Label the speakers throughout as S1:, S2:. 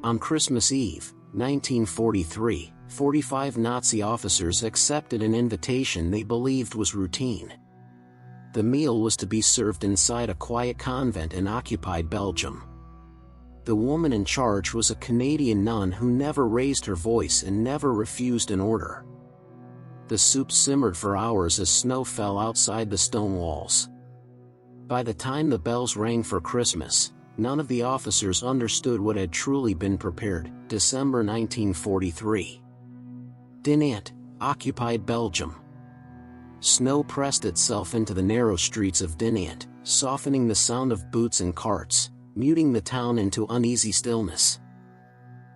S1: On Christmas Eve, 1943, 45 Nazi officers accepted an invitation they believed was routine. The meal was to be served inside a quiet convent in occupied Belgium. The woman in charge was a Canadian nun who never raised her voice and never refused an order. The soup simmered for hours as snow fell outside the stone walls. By the time the bells rang for Christmas, none of the officers understood what had truly been prepared. December 1943. Dinant, occupied Belgium. Snow pressed itself into the narrow streets of Dinant, softening the sound of boots and carts, muting the town into uneasy stillness.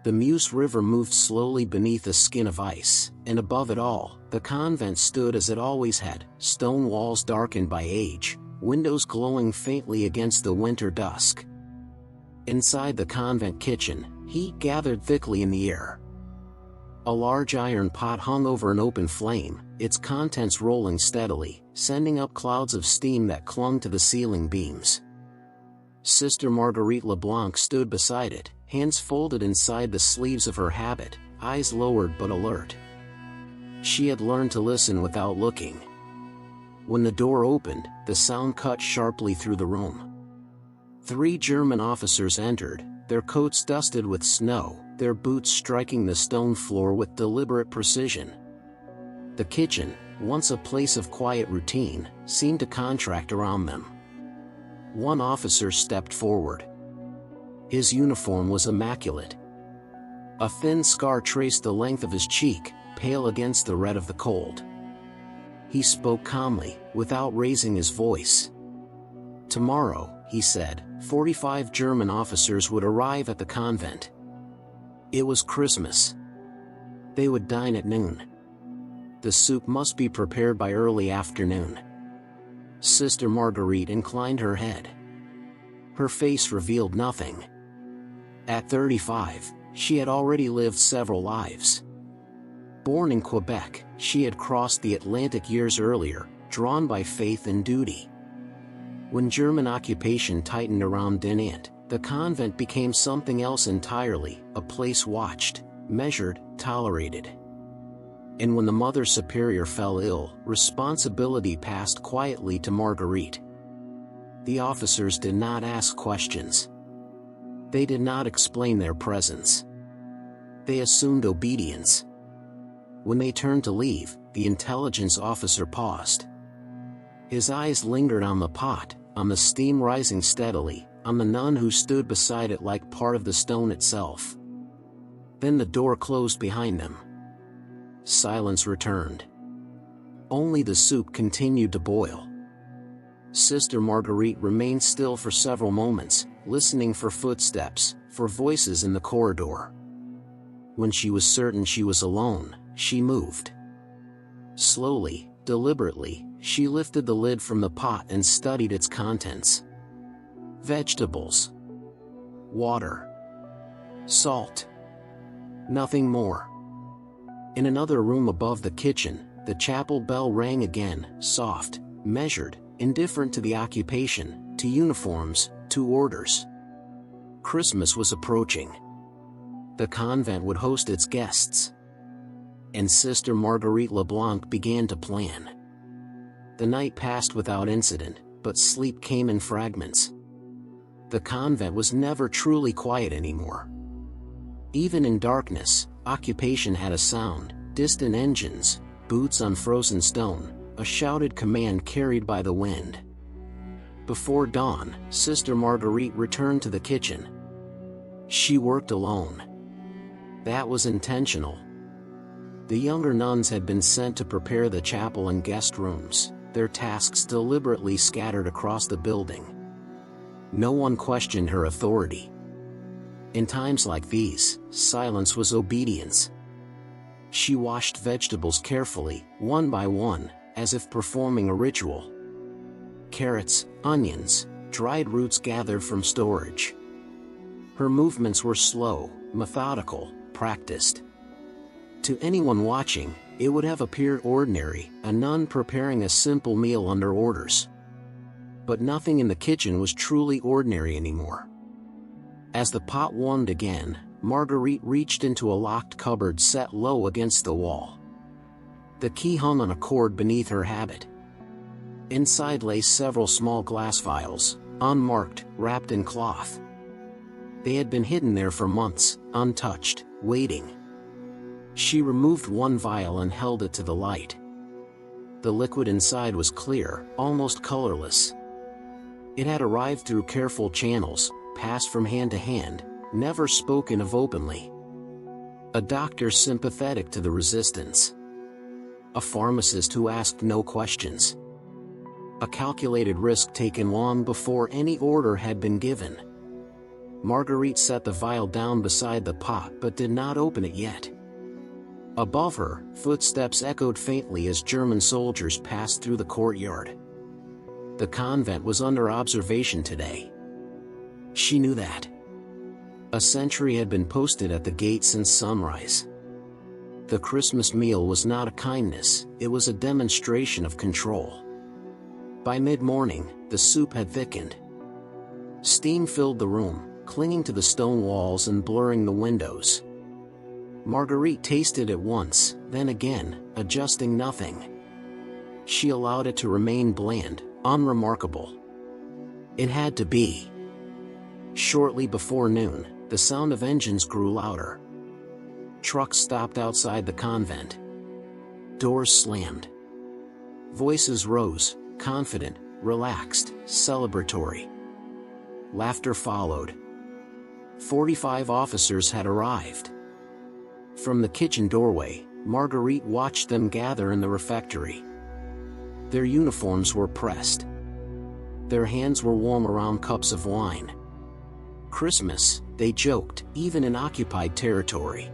S1: The Meuse River moved slowly beneath a skin of ice, and above it all, the convent stood as it always had, stone walls darkened by age, windows glowing faintly against the winter dusk. Inside the convent kitchen, heat gathered thickly in the air. A large iron pot hung over an open flame, its contents rolling steadily, sending up clouds of steam that clung to the ceiling beams. Sister Marguerite LeBlanc stood beside it, hands folded inside the sleeves of her habit, eyes lowered but alert. She had learned to listen without looking. When the door opened, the sound cut sharply through the room. 3 German officers entered, their coats dusted with snow, their boots striking the stone floor with deliberate precision. The kitchen, once a place of quiet routine, seemed to contract around them. One officer stepped forward. His uniform was immaculate. A thin scar traced the length of his cheek, pale against the red of the cold. He spoke calmly, without raising his voice. Tomorrow, he said, 45 German officers would arrive at the convent. It was Christmas. They would dine at noon. The soup must be prepared by early afternoon. Sister Marguerite inclined her head. Her face revealed nothing. At 35, she had already lived several lives. Born in Quebec, she had crossed the Atlantic years earlier, drawn by faith and duty. When German occupation tightened around Dinant, the convent became something else entirely, a place watched, measured, tolerated. And when the Mother Superior fell ill, responsibility passed quietly to Marguerite. The officers did not ask questions. They did not explain their presence. They assumed obedience. When they turned to leave, the intelligence officer paused. His eyes lingered on the pot, on the steam rising steadily, on the nun who stood beside it like part of the stone itself. Then the door closed behind them. Silence returned. Only the soup continued to boil. Sister Marguerite remained still for several moments, listening for footsteps, for voices in the corridor. When she was certain she was alone, she moved. Slowly, deliberately, she lifted the lid from the pot and studied its contents. Vegetables. Water. Salt. Nothing more. In another room above the kitchen, the chapel bell rang again, soft, measured, indifferent to the occupation, to uniforms, to orders. Christmas was approaching. The convent would host its guests. And Sister Marguerite LeBlanc began to plan. The night passed without incident, but sleep came in fragments. The convent was never truly quiet anymore. Even in darkness, occupation had a sound, distant engines, boots on frozen stone, a shouted command carried by the wind. Before dawn, Sister Marguerite returned to the kitchen. She worked alone. That was intentional. The younger nuns had been sent to prepare the chapel and guest rooms, their tasks deliberately scattered across the building. No one questioned her authority. In times like these, silence was obedience. She washed vegetables carefully, one by one, as if performing a ritual. Carrots, onions, dried roots gathered from storage. Her movements were slow, methodical, practiced. To anyone watching, it would have appeared ordinary, a nun preparing a simple meal under orders. But nothing in the kitchen was truly ordinary anymore. As the pot warmed again, Marguerite reached into a locked cupboard set low against the wall. The key hung on a cord beneath her habit. Inside lay several small glass vials, unmarked, wrapped in cloth. They had been hidden there for months, untouched, waiting. She removed one vial and held it to the light. The liquid inside was clear, almost colorless. It had arrived through careful channels, passed from hand to hand, never spoken of openly. A doctor sympathetic to the resistance. A pharmacist who asked no questions. A calculated risk taken long before any order had been given. Marguerite set the vial down beside the pot but did not open it yet. Above her, footsteps echoed faintly as German soldiers passed through the courtyard. The convent was under observation today. She knew that. A sentry had been posted at the gate since sunrise. The Christmas meal was not a kindness, it was a demonstration of control. By mid-morning, the soup had thickened. Steam filled the room, clinging to the stone walls and blurring the windows. Marguerite tasted it once, then again, adjusting nothing. She allowed it to remain bland, unremarkable. It had to be. Shortly before noon, the sound of engines grew louder. Trucks stopped outside the convent. Doors slammed. Voices rose, confident, relaxed, celebratory. Laughter followed. 45 officers had arrived. From the kitchen doorway, Marguerite watched them gather in the refectory. Their uniforms were pressed. Their hands were warm around cups of wine. Christmas, they joked, even in occupied territory.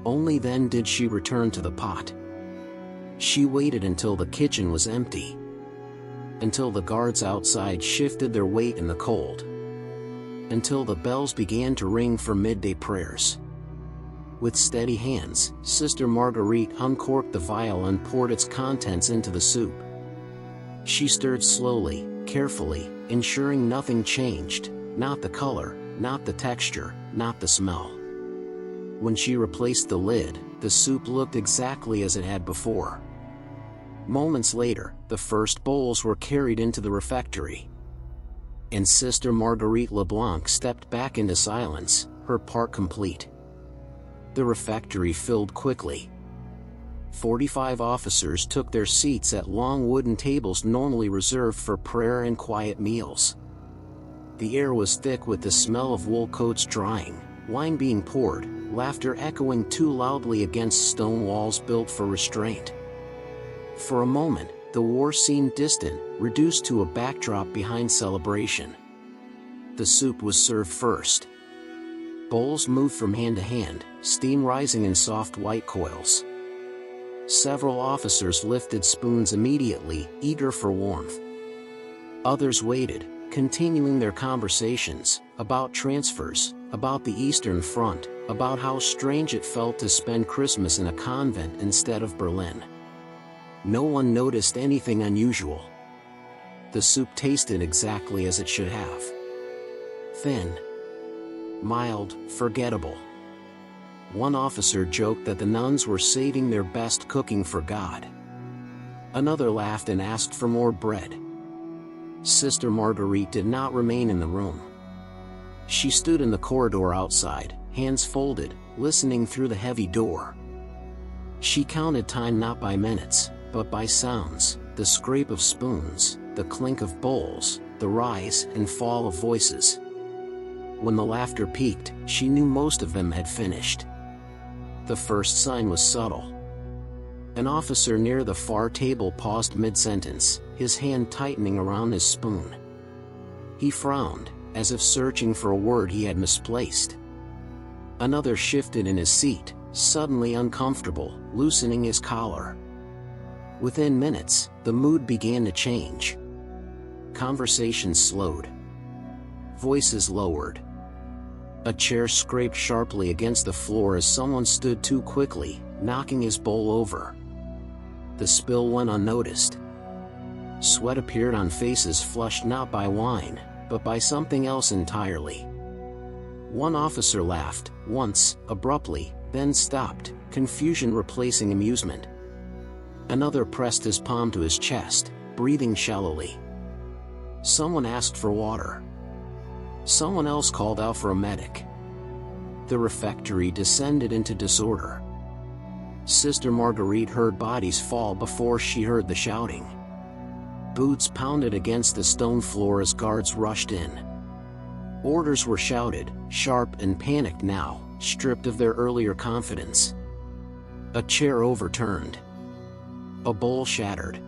S1: Only then did she return to the pot. She waited until the kitchen was empty. Until the guards outside shifted their weight in the cold. Until the bells began to ring for midday prayers. With steady hands, Sister Marguerite uncorked the vial and poured its contents into the soup. She stirred slowly, carefully, ensuring nothing changed, not the color, not the texture, not the smell. When she replaced the lid, the soup looked exactly as it had before. Moments later, the first bowls were carried into the refectory. And Sister Marguerite Leblanc stepped back into silence, her part complete. The refectory filled quickly. 45 officers took their seats at long wooden tables normally reserved for prayer and quiet meals. The air was thick with the smell of wool coats drying, wine being poured, laughter echoing too loudly against stone walls built for restraint. For a moment, the war seemed distant, reduced to a backdrop behind celebration. The soup was served first. Bowls moved from hand to hand, steam rising in soft white coils. Several officers lifted spoons immediately, eager for warmth. Others waited, continuing their conversations, about transfers, about the Eastern Front, about how strange it felt to spend Christmas in a convent instead of Berlin. No one noticed anything unusual. The soup tasted exactly as it should have. Thin. Mild, forgettable. One officer joked that the nuns were saving their best cooking for God. Another laughed and asked for more bread. Sister Marguerite did not remain in the room. She stood in the corridor outside, hands folded, listening through the heavy door. She counted time not by minutes, but by sounds, the scrape of spoons, the clink of bowls, the rise and fall of voices. When the laughter peaked, she knew most of them had finished. The first sign was subtle. An officer near the far table paused mid-sentence, his hand tightening around his spoon. He frowned, as if searching for a word he had misplaced. Another shifted in his seat, suddenly uncomfortable, loosening his collar. Within minutes, the mood began to change. Conversation slowed. Voices lowered. A chair scraped sharply against the floor as someone stood too quickly, knocking his bowl over. The spill went unnoticed. Sweat appeared on faces flushed not by wine, but by something else entirely. One officer laughed, once, abruptly, then stopped, confusion replacing amusement. Another pressed his palm to his chest, breathing shallowly. Someone asked for water. Someone else called out for a medic. The refectory descended into disorder. Sister Marguerite heard bodies fall before she heard the shouting. Boots pounded against the stone floor as guards rushed in. Orders were shouted, sharp and panicked now, stripped of their earlier confidence. A chair overturned. A bowl shattered.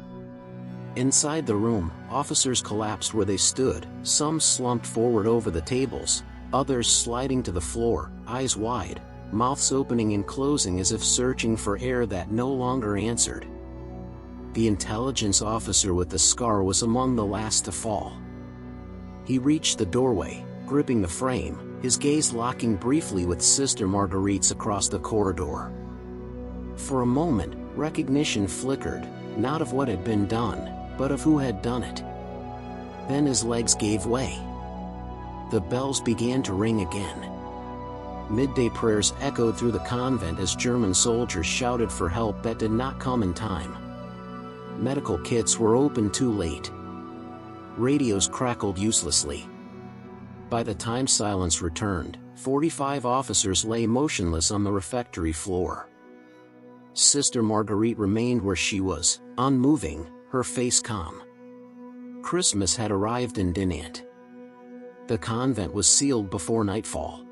S1: Inside the room, officers collapsed where they stood, some slumped forward over the tables, others sliding to the floor, eyes wide, mouths opening and closing as if searching for air that no longer answered. The intelligence officer with the scar was among the last to fall. He reached the doorway, gripping the frame, his gaze locking briefly with Sister Marguerite's across the corridor. For a moment, recognition flickered, not of what had been done, but of who had done it. Then his legs gave way. The bells began to ring again. Midday prayers echoed through the convent as German soldiers shouted for help that did not come in time. Medical kits were opened too late. Radios crackled uselessly. By the time silence returned, 45 officers lay motionless on the refectory floor. Sister Marguerite remained where she was, unmoving, her face calm. Christmas had arrived in Dinant. The convent was sealed before nightfall.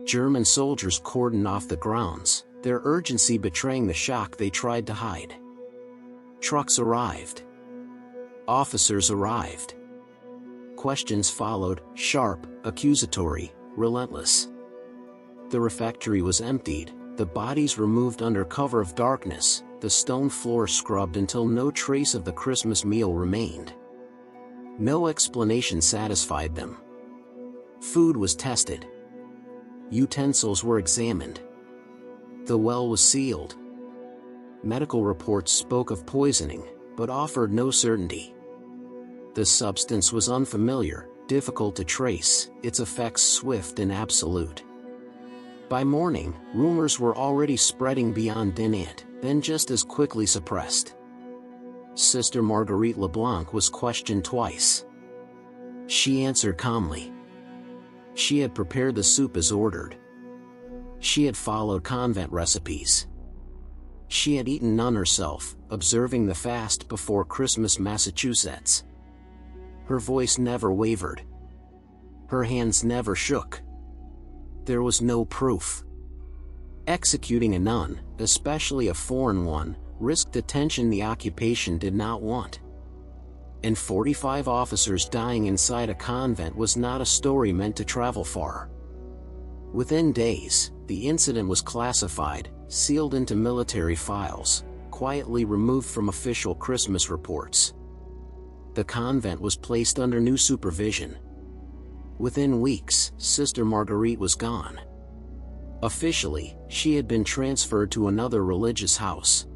S1: German soldiers cordoned off the grounds, their urgency betraying the shock they tried to hide. Trucks arrived. Officers arrived. Questions followed, sharp, accusatory, relentless. The refectory was emptied, the bodies removed under cover of darkness, the stone floor scrubbed until no trace of the Christmas meal remained. No explanation satisfied them. Food was tested. Utensils were examined. The well was sealed. Medical reports spoke of poisoning, but offered no certainty. The substance was unfamiliar, difficult to trace, its effects swift and absolute. By morning, rumors were already spreading beyond Dinant, then just as quickly suppressed. Sister Marguerite Leblanc was questioned twice. She answered calmly. She had prepared the soup as ordered. She had followed convent recipes. She had eaten none herself, observing the fast before Christmas, Massachusetts. Her voice never wavered. Her hands never shook. There was no proof. Executing a nun, especially a foreign one, risked attention the occupation did not want. And 45 officers dying inside a convent was not a story meant to travel far. Within days, the incident was classified, sealed into military files, quietly removed from official Christmas reports. The convent was placed under new supervision. Within weeks, Sister Marguerite was gone. Officially, she had been transferred to another religious house.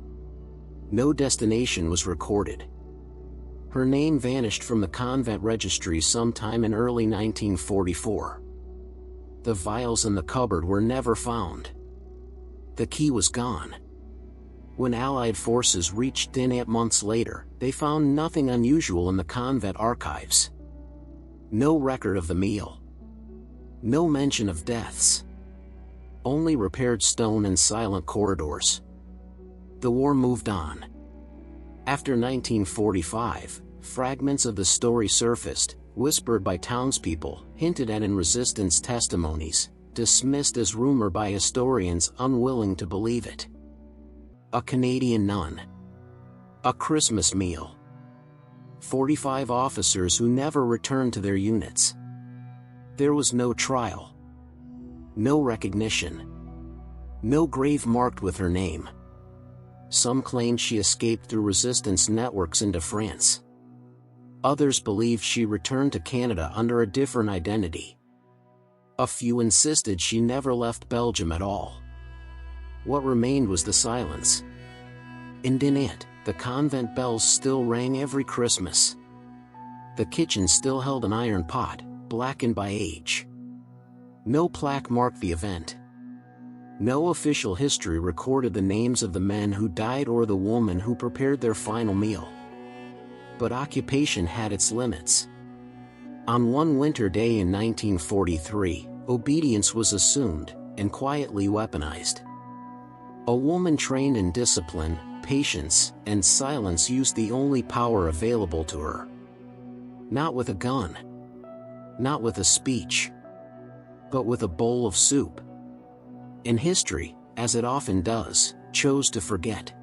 S1: No destination was recorded. Her name vanished from the convent registry sometime in early 1944. The vials in the cupboard were never found. The key was gone. When Allied forces reached Dinant months later, they found nothing unusual in the convent archives. No record of the meal. No mention of deaths. Only repaired stone and silent corridors. The war moved on. After 1945, fragments of the story surfaced, whispered by townspeople, hinted at in resistance testimonies, dismissed as rumor by historians unwilling to believe it. A Canadian nun. A Christmas meal. 45 officers who never returned to their units. There was no trial. No recognition. No grave marked with her name. Some claimed she escaped through resistance networks into France. Others believed she returned to Canada under a different identity. A few insisted she never left Belgium at all. What remained was the silence. In Dinant, the convent bells still rang every Christmas. The kitchen still held an iron pot, blackened by age. No plaque marked the event. No official history recorded the names of the men who died or the woman who prepared their final meal. But occupation had its limits. On one winter day in 1943, obedience was assumed and quietly weaponized. A woman trained in discipline, patience, and silence used the only power available to her. Not with a gun. Not with a speech. But with a bowl of soup. And history, as it often does, chose to forget.